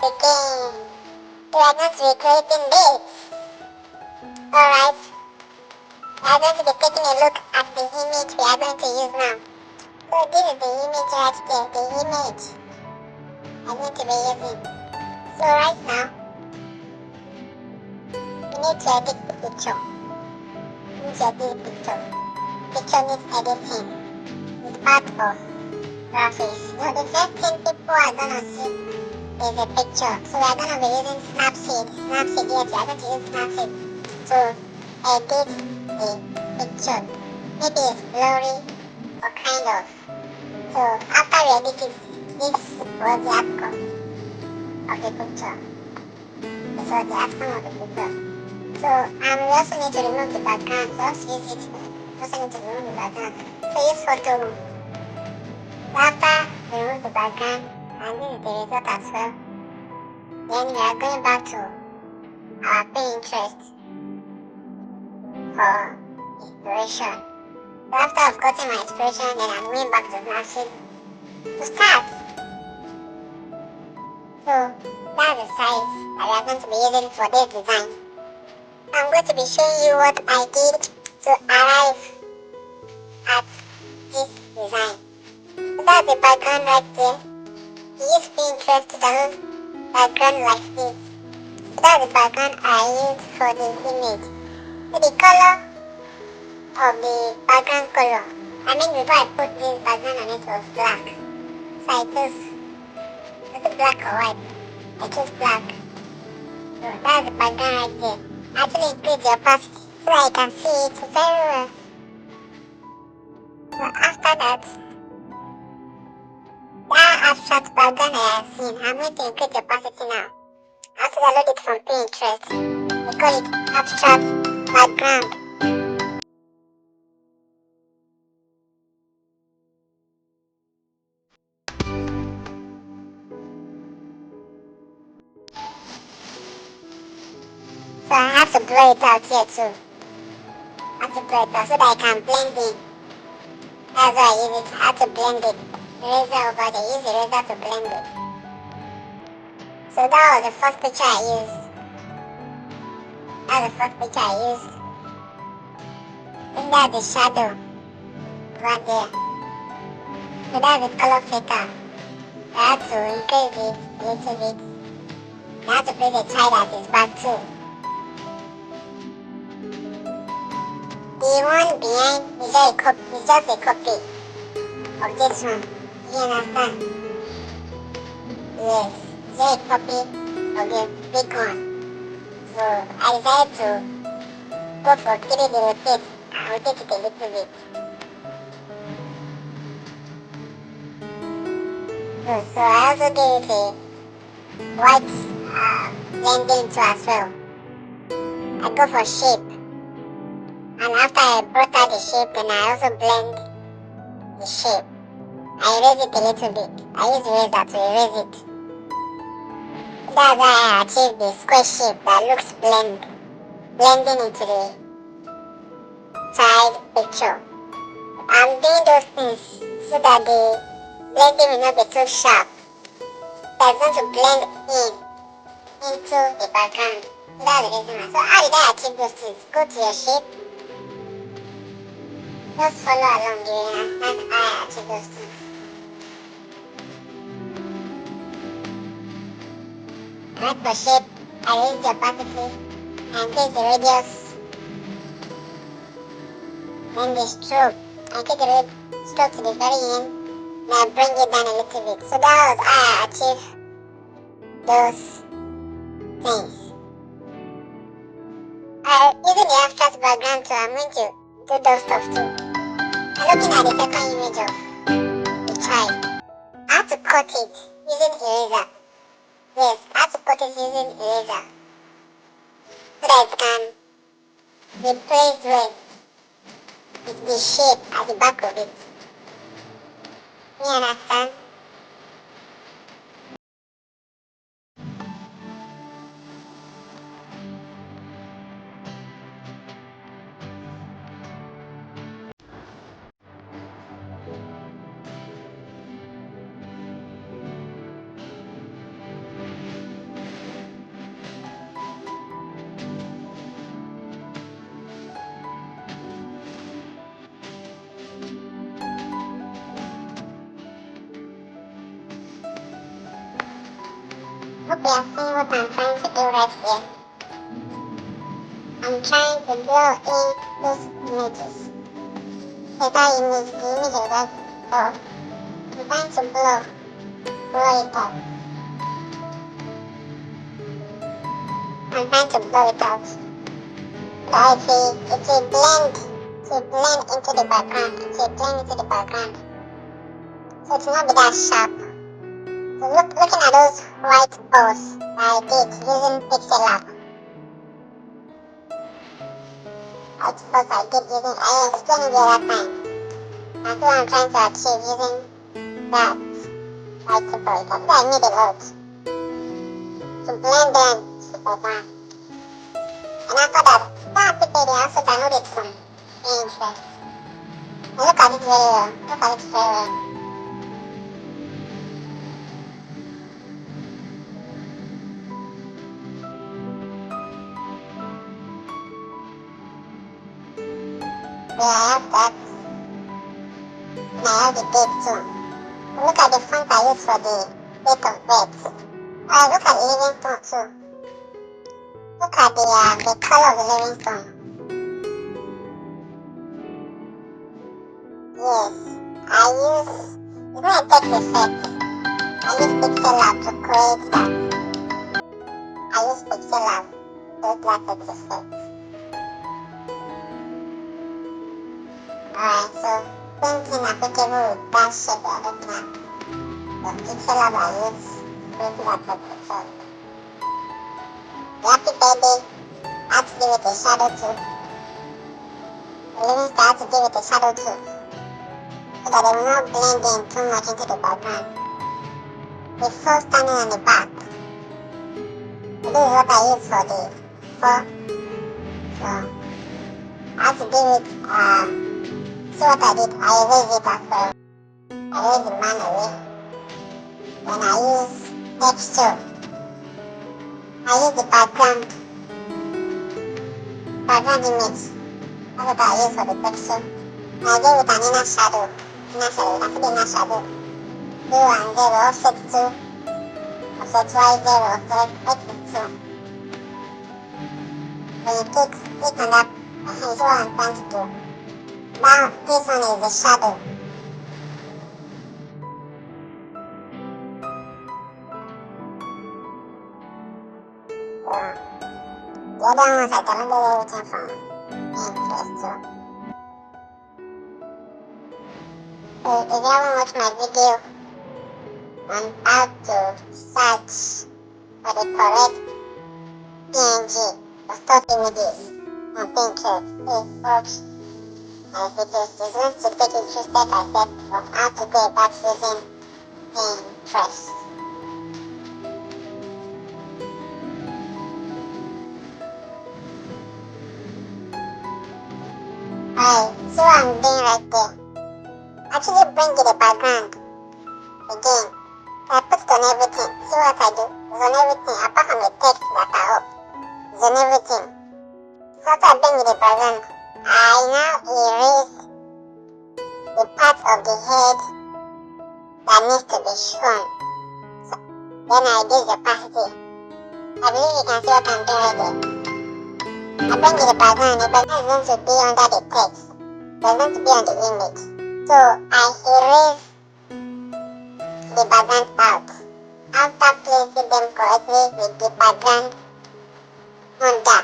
again. We are going to be creating this. Alright. We are going to be taking a look at the image we are going to use now. So this is the image right there, the image I'm going to be using. So right now, we need to edit the picture. We need to edit the picture. Picture needs editing. It's part of graphics. So the first thing people are going to see is a picture. So we are going to be using Snapseed. Snapseed, yes, we are going to use Snapseed to edit the picture. Maybe it's blurry or kind of. So after we edit it, this was the outcome of the picture. This was the outcome of the picture. So we also need to remove the background. So let's use it. We also need to remove the background. So use photo. So after we remove the background, and this is the result as well. Then we are going back to our Pinterest for inspiration. So after I've gotten my inspiration, then I'm going back to Snapseed to start. So that's the size that we are going to be using for this design. I'm going to be showing you what I did to arrive at this design. So that's the background right there. You use Pinterest to download background like this. So that's the background I used for the image. So the color of the background color, I mean before I put this background on it was black. So I chose black or white. I chose black. So that's the background right there. Actually increase the opacity so that I can see it very well. So after that abstract background I have seen, I'm going to increase the opacity now. I also download it from Pinterest. We call it abstract background. So I have to blur it out here too. I have to blur it out so that I can blend in. That's why I use it. I have to blend it. Eraser over there. Use the eraser to blend it. So that was the first picture I used. That's the first picture I used. And that's the shadow right there. So that's the color filter. I have to increase it a little bit. I have to place a child at his back too. The one behind is just a copy of this one. You understand? Yes, it's just a copy of the big one. So I decided to go for 3D rotate and rotate it a little bit. So I also gave it a white blending too as well. I go for shape. And after I brought out the shape, then I also blend the shape. I erase it a little bit. I use eraser to erase it. That's how I achieved the square shape that looks blending into the child picture. I'm doing those things so that the blending will not be too sharp. That's going to blend into the background. That's the reason. So how did I achieve those things? Go to your shape. Just follow along. You will understand how I achieve those things. Right for shape, I raise the opacity and increase the radius. Then the stroke. I take the stroke to the very end and I bring it down a little bit. So that was how I achieve those things. Using the abstract background too, I'm going to do those stuff too. I'm looking at the second image of the child. I have to cut it using eraser. Yes, I have to cut it using eraser so that it can be placed well with the shape at the back of it. You understand? Hope you are seeing what I'm trying to do right here. I'm trying to blow in those images. That image, the image of that ball. I'm trying to blow it up. I'm trying to blow it out. So it will blend into the background. It will blend into the background. So it will not be that sharp. So looking at those white balls that I did using Pixellab. White balls I did using, I explained it the other time. That's what I'm trying to achieve using that white ball. That's why I need a lot. To blend them to the background. And after that, that people they also download it from Pinterest. And look at it very well. Look at it very well. Yeah, I have that. And I have the date too. Look at the font I use for the date of birth. Look at the living stone too. Look at the color of the living stone. Yes, it's not a text effect. I use Pixellab to create that. I use Pixellab to do that text effect. Alright, so same thing applicable with that shape you're looking at. The Pixellab I use creating that text effect. The happy baby, I have to give it a shadow too. The living star, I have to give it a shadow too. So that they will not blend in too much into the background. The four standing on the back. So this is what I use for the four. So I have to give it, see what I did, I erase it as well. I erase the man away. Then I use texture. I use the background image. That's what I use for the texture. And I give it an inner shadow. That's the inner shadow. 0 and 0, offset 2. Offset y 0, offset x is 2. When you click on that, this is what I'm trying to do. Now this one is the shadow. The other ones I downloaded everything from Pinterest too. So if you haven't watched my video on how to search for the correct PNG or stock images on Pinterest, please watch my videos. It's going to take you through step by step of how to go about using Pinterest. Alright, see what I'm doing right there. Actually bring in the background again. I put it on everything. See what I do? It's on everything apart from the text that are up. It's on everything. So after I bring in the background, I now erase the part of the head that needs to be shown. So then I reduce the opacity. I believe you can see what I'm doing right there. I bring in the background is going to be under the text. It's going to be on the image. So I erase the background out. After placing them correctly with the background under.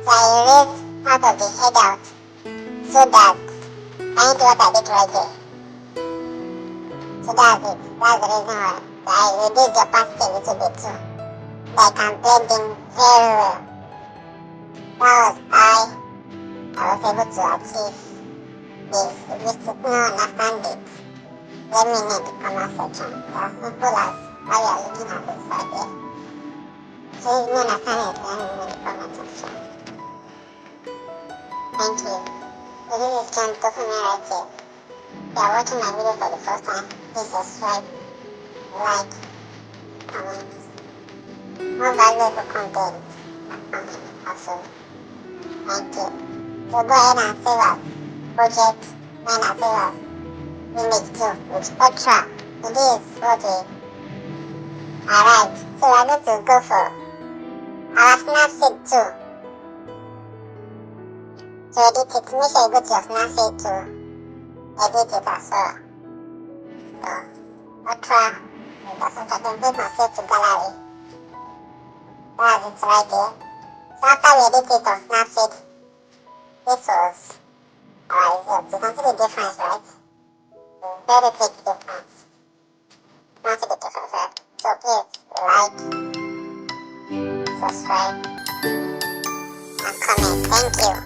So I erase part of the head out so that I do what I did right here. So that's it. That's the reason why. So I reduce the opacity a little bit too. So I can blend in very well. That was how I was able to achieve this. If you still don't understand it, let me know in the comment section. It's as simple as how you are looking at this right here. So if you don't understand it, let me know in the comment section. Thank you. So this is Tofunmi right here. If you are watching my video for the first time, please subscribe, like, comment. More valuable content also. Thank you. So go ahead and save us. Project, and save us. Image too, with Ultra. So this is what we Alright, so we're going to go for our Snapseed tool. To edit it, make sure you go to your Snapseed tool. Edit it as well. So, Ultra, that's what I can bring myself to gallery. That's it right there. So after we edit it on Snapseed, this was our result. You can see the difference, right? Very big difference. You can see the difference, right? So please like, subscribe, and comment. Thank you.